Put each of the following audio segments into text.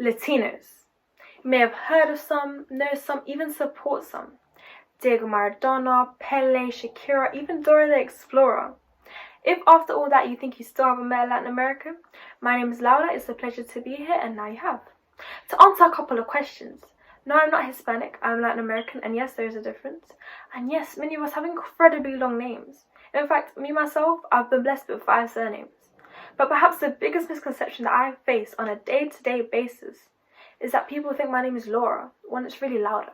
Latinos. You may have heard of some, know some, even support some. Diego Maradona, Pele, Shakira, even Dora the Explorer. If after all that you think you still haven't met a Latin American, my name is Laura, it's a pleasure to be here, and now you have. To answer a couple of questions. No, I'm not Hispanic, I'm Latin American, and yes, there is a difference. And yes, many of us have incredibly long names. In fact, me myself, I've been blessed with 5 surnames. But perhaps the biggest misconception that I face on a day-to-day basis is that people think my name is Laura, when it's really Laura.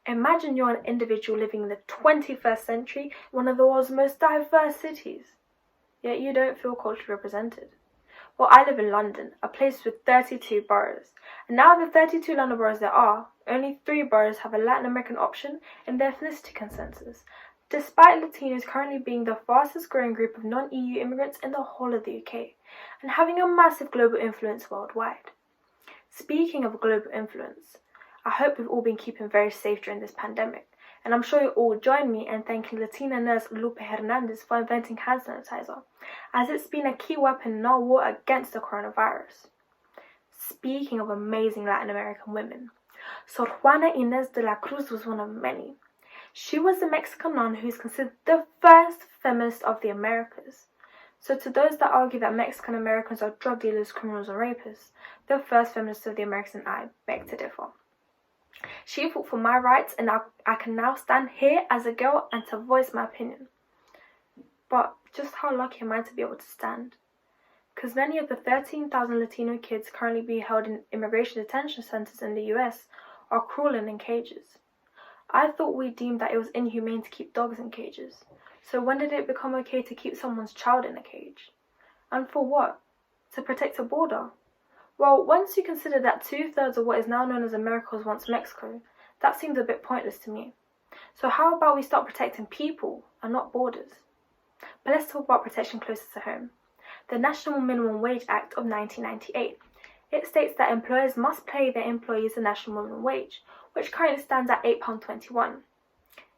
Imagine you're an individual living in the 21st century, one of the world's most diverse cities, yet you don't feel culturally represented. Well, I live in London, a place with 32 boroughs, and now of the 32 London boroughs there are, only 3 boroughs have a Latin American option in their ethnicity consensus, despite Latinos currently being the fastest growing group of non-EU immigrants in the whole of the UK, and having a massive global influence worldwide. Speaking of global influence, I hope we've all been keeping very safe during this pandemic, and I'm sure you'll all join me in thanking Latina nurse Lupe Hernandez for inventing hand sanitizer, as it's been a key weapon in our war against the coronavirus. Speaking of amazing Latin American women, Sor Juana Inés de la Cruz was one of many. She was a Mexican nun who is considered the first feminist of the Americas. So to those that argue that Mexican Americans are drug dealers, criminals, or rapists, the first feminist of the Americas, and I beg to differ. She fought for my rights, and I can now stand here as a girl and to voice my opinion. But just how lucky am I to be able to stand? Because many of the 13,000 Latino kids currently being held in immigration detention centers in the US are crawling in cages. I thought we deemed that it was inhumane to keep dogs in cages. So when did it become okay to keep someone's child in a cage? And for what? To protect a border? Well, once you consider that 2/3 of what is now known as America was once Mexico, that seems a bit pointless to me. So how about we start protecting people and not borders? But let's talk about protection closer to home. The National Minimum Wage Act of 1998. It states that employers must pay their employees the national minimum wage, which currently stands at £8.21.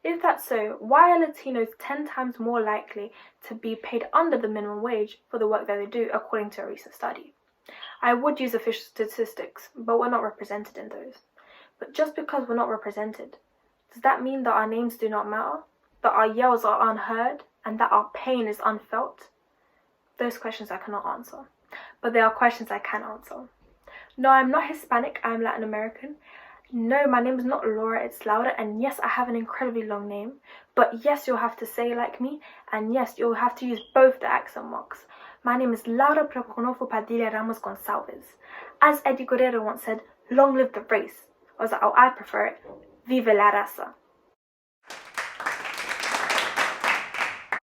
If that's so, why are Latinos 10 times more likely to be paid under the minimum wage for the work that they do, according to a recent study? I would use official statistics, but we're not represented in those. But just because we're not represented, does that mean that our names do not matter? That our yells are unheard? And that our pain is unfelt? Those questions I cannot answer. But there are questions I can answer. No, I'm not Hispanic, I'm Latin American. No, my name is not Laura, it's Laura, and yes, I have an incredibly long name. But yes, you'll have to say like me, and yes, you'll have to use both the accent marks. My name is Laura Proconofo Padilla Ramos Gonçalves. As Eddie Guerrero once said, long live the race, or as I prefer it, vive la raza.